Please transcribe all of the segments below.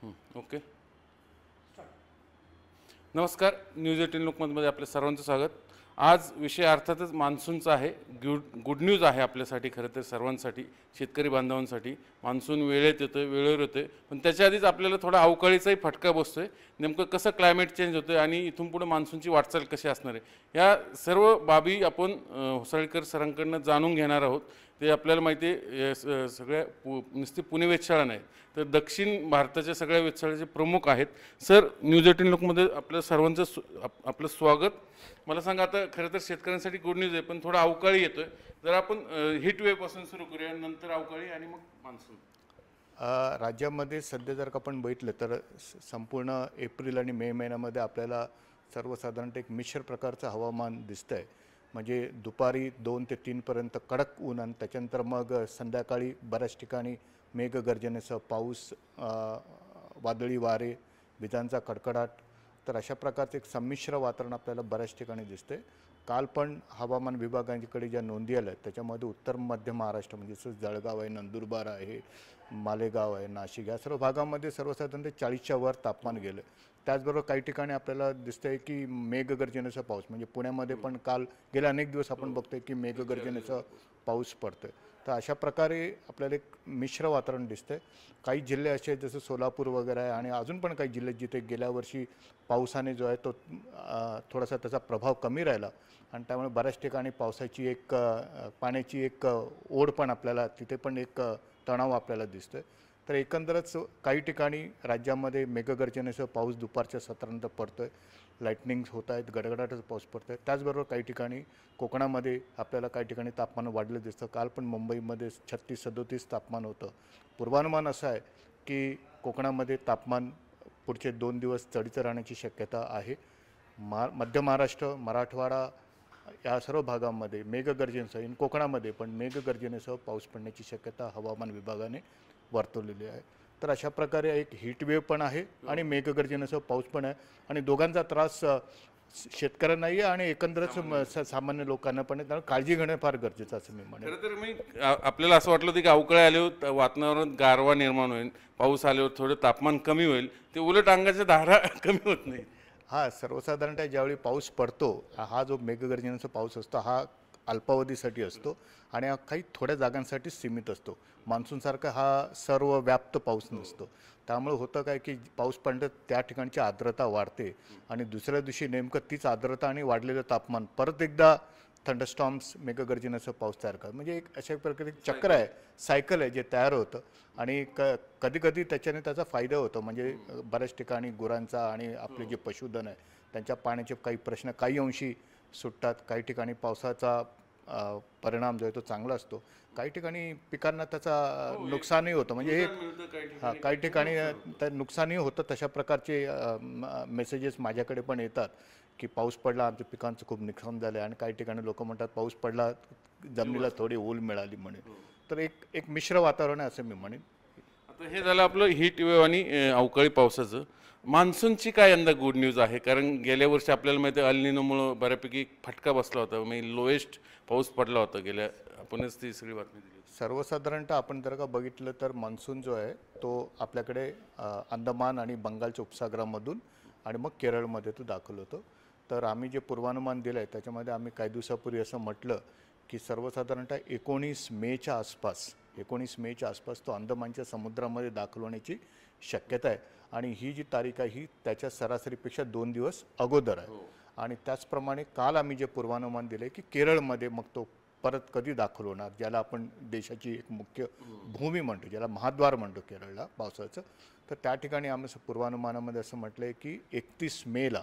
Okay. नमस्कार. News 18 लोकमतमध्ये आपल्या सर्वांचं स्वागत. आज विषय अर्थातच मान्सूनचा आहे. गुड न्यूज आहे आपल्यासाठी, खरं तर सर्वांसाठी, शेतकरी बांधवांसाठी. मान्सून वेळेत येतोय, वेळेवर येतोय, पण त्याच्या आधीच आपल्याला थोडा अवकाळीचाही फटका बसतोय. नेमकं कसं क्लायमेट चेंज होतोय आणि इथून पुढे मान्सूनची वाटचाल कशी असणार आहे, या सर्व बाबी आपण होसाळीकर सरांकडनं जाणून घेणार आहोत. ते आपल्याला माहिती आहे सगळ्या नुसती पुणे वेधशाळा नाही तर दक्षिण भारताच्या सगळ्या वेधशाळेचे प्रमुख आहेत. सर, न्यूज 18 लोकमध्ये आपल्या सर्वांचं आपलं स्वागत. मला सांगा, आता खरं तर शेतकऱ्यांसाठी गुड न्यूज आहे, पण थोडा अवकाळी येतोय. जर आपण हीट वेव्हपासून सुरू करूया, नंतर अवकाळी आणि मग मान्सून. राज्यामध्ये सध्या जर का आपण बघितलं तर संपूर्ण एप्रिल आणि मे महिन्यामध्ये आपल्याला सर्वसाधारणतः एक मिश्र प्रकारचं हवामान दिसतं आहे. म्हणजे दुपारी 2 ते 3 पर्यंत कडक ऊन आणि त्याच्यानंतर मग संध्याकाळी बऱ्याच ठिकाणी मेघगर्जनेसह पाऊस, वादळी वारे, विजांचा कडकडाट. तर अशा प्रकारचं एक संमिश्र वातावरण आपल्याला बऱ्याच ठिकाणी दिसते. काल पण हवामान विभागाकडे ज्या नोंदी आल्या त्याच्यामध्ये उत्तर मध्य महाराष्ट्र म्हणजे जसं जळगाव आहे, नंदुरबार आहे, मालेगाव आहे, नाशिक या सर्व भागामध्ये सर्वसाधारणतः 40च्या वर तापमान गेलं. त्याचबरोबर काही ठिकाणी आपल्याला दिसतंय की मेघगर्जनेचा पाऊस, म्हणजे पुण्यामध्ये पण काल गेल्या अनेक दिवस आपण बघतोय की मेघगर्जनेचा पाऊस पडतोय. तर अशा प्रकारे आपल्याला एक मिश्र वातावरण दिसतंय. काही जिल्हे असे आहेत जसं सोलापूर वगैरे आहे आणि अजून पण काही जिल्हे जिथे गेल्या वर्षी पावसाने जो आहे तो थोडासा त्याचा प्रभाव कमी राहिला आणि त्यामुळे बऱ्याच ठिकाणी पावसाची एक पाण्याची एक ओढ पण आपल्याला तिथे पण एक तणाव आपल्याला दिसतोय. तर एकंदरच काही ठिकाणी राज्यामध्ये मेघगर्जनेसह पाऊस दुपारच्या सत्रानंतर पडतोय, लाईटनिंग्स होत आहेत, गडगडाटाचा पाऊस पडतोय. त्याचबरोबर काही ठिकाणी कोकणामध्ये आपल्याला काही ठिकाणी तापमान वाढलं दिसतं. काल पण मुंबईमध्ये 36-37 तापमान होतं. पूर्वानुमान असं आहे की कोकणामध्ये तापमान पुढचे 2 दिवस चढीचं राहण्याची शक्यता आहे. मध्य महाराष्ट्र, मराठवाडा या सर्व भागांमध्ये मेघगर्जनेसह, कोकणामध्ये पण मेघगर्जनेसह पाऊस पडण्याची शक्यता हवामान विभागाने वर्तवलेली आहे. तर अशा प्रकारे एक हीट वेव्ह पण आहे आणि मेघगर्जनेसह पाऊस पण आहे आणि दोघांचा त्रास शेतकऱ्यांनाही आणि एकंदरच सामान्य लोकांना पण आहे. त्यामुळे काळजी घेणं फार गरजेचं असं मी म्हणेन. खरं तर मी आपल्याला असं वाटलं होतं की अवकाळी आल्यावर वातावरणात गारवा निर्माण होईल, पाऊस आल्यावर थोडं तापमान कमी होईल. ते उलट अंगाच्या धारा कमी होत नाही. हा, सर्वसाधारणतः ज्यावेळी पाऊस पडतो, हा जो मेघगर्जनेचा पाऊस असतो हा अल्पावधीसाठी असतो आणि हा काही थोड्या जागांसाठी सीमित असतो. मान्सूनसारखा हा सर्व व्याप्त पाऊस नसतो. त्यामुळे होतं काय की पाऊस पडलं त्या ठिकाणची आर्द्रता वाढते आणि दुसऱ्या दिवशी नेमकं तीच आर्द्रता आणि वाढलेलं तापमान परत एकदा थंडरस्टॉर्म्स, मेघगर्जनेचा पाऊस तयार करतात. म्हणजे एक अशा प्रकारे चक्र आहे, सायकल आहे जे तयार होतं आणि कधी कधी त्याच्याने त्याचा फायदा होतो. म्हणजे बऱ्याच ठिकाणी गुरांचा आणि आपले जे पशुधन आहे त्यांच्या पाण्याचे काही प्रश्न काही अंशी सुटतात. काही ठिकाणी पावसाचा परिणाम जो आहे तो चांगला असतो. काही ठिकाणी पिकांना त्याचा नुकसानही होतं. म्हणजे हे काही ठिकाणी त्या नुकसानही होतं. तशा प्रकारचे मेसेजेस माझ्याकडे पण येतात की पाऊस पडला, आमच्या पिकांचं खूप नुकसान झालं आणि काही ठिकाणी लोक म्हणतात पाऊस पडला, जमिनीला थोडी ओल मिळाली म्हणून. तर एक मिश्र वातावरण आहे असं मी म्हणेन. आता हे झालं आपलं हीट वेव्ह आणि अवकाळी पावसाचं. मान्सूनची काय यंदा गुड न्यूज आहे? कारण गेल्या वर्षी आपल्याला माहिती आहे अल्निनोमुळं बऱ्यापैकी फटका बसला होता. म्हणजे लोएस्ट पाऊस पडला होता गेल्या, आपणच ती सगळी बातमी दिली. सर्वसाधारणतः आपण जर का बघितलं तर मान्सून जो आहे तो आपल्याकडे अंदमान आणि बंगालच्या उपसागरामधून आणि मग केरळमध्ये तो दाखल होतो. तर आम्ही जे पूर्वानुमान दिलं आहे त्याच्यामध्ये आम्ही काही दिवसापूर्वी असं म्हटलं की सर्वसाधारणतः 19 मेच्या आसपास तो अंदमानच्या समुद्रामध्ये दाखल होण्याची शक्यता आहे आणि ही जी तारीख आहे ही त्याच्या सरासरीपेक्षा 2 दिवस अगोदर आहे. आणि त्याचप्रमाणे काल आम्ही जे पूर्वानुमान दिले की केरळमध्ये मग तो परत कधी दाखल होणार, ज्याला आपण देशाची एक मुख्य भूमी म्हणतो, ज्याला महाद्वार म्हणतो केरळला पावसाचं. तर त्या ठिकाणी आम्ही पूर्वानुमानामध्ये असं म्हटलं आहे की 31 मेला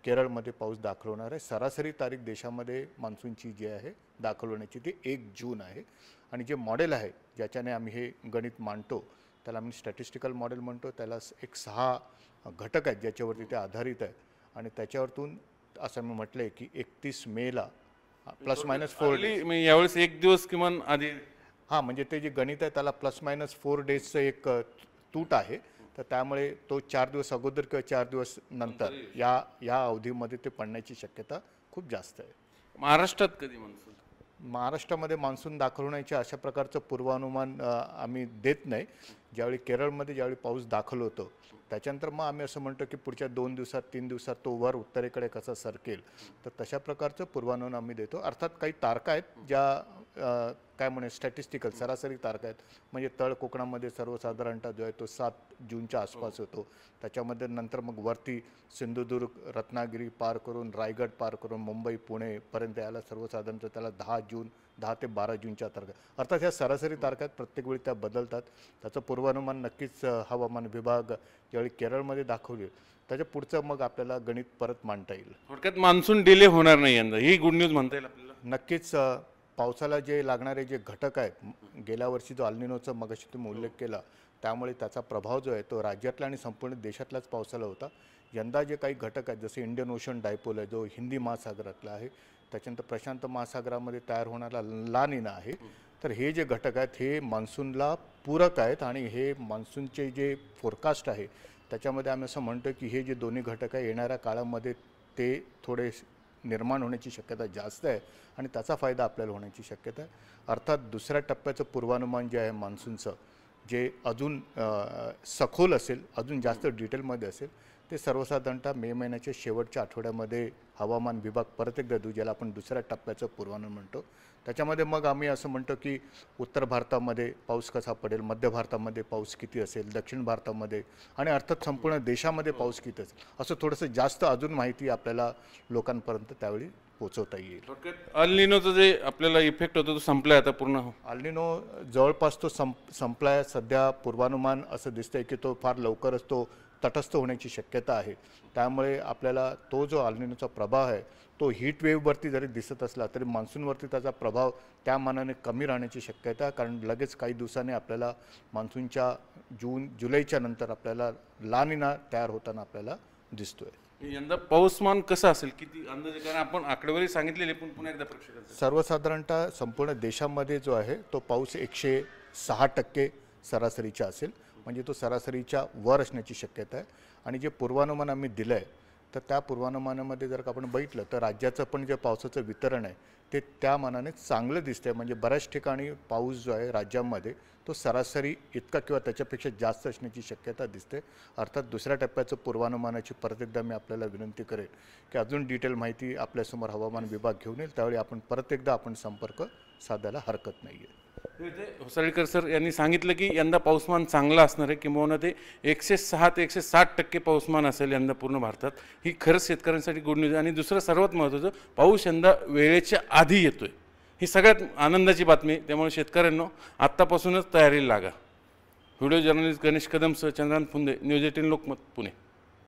केरळमध्ये पाऊस दाखल होणार आहे. सरासरी तारीख देशामध्ये मान्सूनची जी आहे दाखल होण्याची ती 1 जून आहे. आणि जे मॉडेल आहे ज्याच्याने आम्ही हे गणित मांडतो त्याला आम्ही स्टॅटिस्टिकल मॉडेल म्हणतो. त्याला एक 6 घटक आहेत ज्याच्यावरती ते आधारित आहे आणि त्याच्यावरतून असं मी म्हटलं आहे की 31 मेला ±4 डेज. यावेळेस एक दिवस किमान आधी. हां, म्हणजे ते जे गणित आहे त्याला ±4 डेजचं एक तूट आहे. तर त्यामुळे तो 4 दिवस अगोदर किंवा 4 दिवस नंतर या अवधीमध्ये ते पडण्याची शक्यता खूप जास्त आहे. महाराष्ट्रात कधी मान्सून? महाराष्ट्रामध्ये मान्सून दाखल होण्याचे अशा प्रकारचं पूर्वानुमान आम्ही देत नाही. ज्यावेळी केरळमध्ये ज्यावेळी पाऊस दाखल होतो त्याच्यानंतर मग आम्ही असं म्हणतो की पुढच्या 2 दिवसात 3 दिवसात तो वर उत्तरेकडे कसा सरकेल, तर तशा प्रकारचं पूर्वानुमान आम्ही देतो. अर्थात काही तारखा आहेत ज्या काय म्हणे स्टॅटिस्टिकल सरासरी तारखा आहेत. म्हणजे तळ कोकणामध्ये सर्वसाधारणतः जो आहे तो 7 जूनच्या आसपास होतो. त्याच्यामध्ये नंतर मग वरती सिंधुदुर्ग रत्नागिरी पार करून रायगड पार करून मुंबई पुणेपर्यंत यायला सर्वसाधारणतः त्याला 10 ते 12 जूनच्या तारखा. अर्थात ह्या सरासरी तारखा आहेत, प्रत्येक वेळी त्या बदलतात. त्याचं पूर्वानुमान नक्कीच हवामान विभाग ज्यावेळी केरळमध्ये दाखवले त्याच्या पुढचं मग आपल्याला गणित परत मांडता येईल. थोडक्यात मान्सून डिले होणार नाही यंदा, ही गुड न्यूज म्हणता येईल आपल्याला. नक्कीच पावसाला जे लागणारे जे घटक आहेत, गेल्या वर्षी जो अल्निनोचा मगाशी तुम्ही उल्लेख केला त्यामुळे त्याचा प्रभाव जो आहे तो राज्यातला आणि संपूर्ण देशातलाच पावसाला होता. यंदा जे काही घटक आहेत जसे इंडियन ओशन डायपोल आहे जो हिंदी महासागरातला आहे, त्याच्यानंतर प्रशांत महासागरामध्ये तयार होणारा ला निना आहे. तर हे जे घटक आहेत हे मान्सूनला पूरक आहेत आणि हे मान्सूनचे जे फोरकास्ट आहे त्याच्यामध्ये आम्ही असं म्हणतो की हे जे दोन्ही घटक आहे येणाऱ्या काळामध्ये ते थोडे निर्माण होण्याची शक्यता जास्त आहे आणि त्याचा फायदा आपल्याला होण्याची शक्यता आहे. अर्थात दुसऱ्या टप्प्याचं पूर्वानुमान जे आहे मान्सूनचं जे अजून सखोल असेल, अजून जास्त डिटेलमध्ये असेल, ते सर्वसाधारणतः मे महिन्याच्या शेवटच्या आठवड्यामध्ये हवामान विभाग परत एकदा देऊ, ज्याला आपण दुसऱ्या टप्प्याचं पूर्वानुमान म्हणतो. त्याच्यामध्ये मग आम्ही असं म्हणतो की उत्तर भारतामध्ये पाऊस कसा पडेल, मध्य भारतामध्ये पाऊस किती असेल, दक्षिण भारतामध्ये आणि अर्थात संपूर्ण देशामध्ये पाऊस किती असेल, असं थोडंसं जास्त अजून माहिती आपल्याला लोकांपर्यंत त्यावेळी पोहोचवता येईल. थोडक्यात अल निनोचा जे आपल्याला इफेक्ट होतो तो संपलाय आता पूर्ण. अल्निनो जवळपास तो संपलाय. सध्या पूर्वानुमान असं दिसतंय की तो फार लवकरच तो तटस्थ होण्याची शक्यता आहे. त्यामुळे आपल्याला तो जो अल्निनोचा प्रभाव आहे तो हीट वेव्हवरती जरी दिसत असला तरी मान्सूनवरती त्याचा प्रभाव त्या मानाने कमी राहण्याची शक्यता आहे. कारण लगेच काही दिवसांनी आपल्याला मान्सूनच्या जुलैच्या नंतर आपल्याला ला निना तयार होताना आपल्याला दिसतोय. यंदा पाऊसमान कसं असेल, किती अंदाजे, कारण आपण आकडेवारी सांगितलेली पण पुन्हा एकदा प्रेक्षकांना. सर्वसाधारणतः संपूर्ण देशामध्ये जो आहे तो पाऊस 106% सरासरीचा असेल. म्हणजे तो सरासरीच्या वर असण्याची शक्यता आहे. आणि जे पूर्वानुमान आम्ही दिलं आहे तर त्या पूर्वानुमानामध्ये जर का आपण बघितलं तर राज्याचं पण जे पावसाचं वितरण आहे ते त्या मानाने चांगलं दिसतंय. म्हणजे बऱ्याच ठिकाणी पाऊस जो आहे राज्यामध्ये तो सरासरी इतका किंवा त्याच्यापेक्षा जास्त असण्याची शक्यता दिसते. अर्थात दुसऱ्या टप्प्याचं पूर्वानुमानाची परत एकदा मी आपल्याला विनंती करेन की अजून डिटेल माहिती आपल्यासमोर हवामान विभाग घेऊन येईल, त्यावेळी आपण परत एकदा आपण संपर्क साधायला हरकत नाही आहे. होसाळीकर सर यांनी सांगितलं की यंदा पाऊसमान चांगला असणार आहे, किंवा ते 106 ते 160% पाऊसमान असेल यंदा पूर्ण भारतात. ही खरंच शेतकऱ्यांसाठी गुड न्यूज. आणि दुसरं सर्वात महत्त्वाचं, पाऊस यंदा वेळेच्या आधी येतोय, ही सगळ्यात आनंदाची बातमी. त्यामुळे शेतकऱ्यांनो आत्तापासूनच तयारीला लागा. व्हिडिओ जर्नलिस्ट गणेश कदमसह चंद्रांत फुंदे, न्यूज 18 लोकमत, पुणे.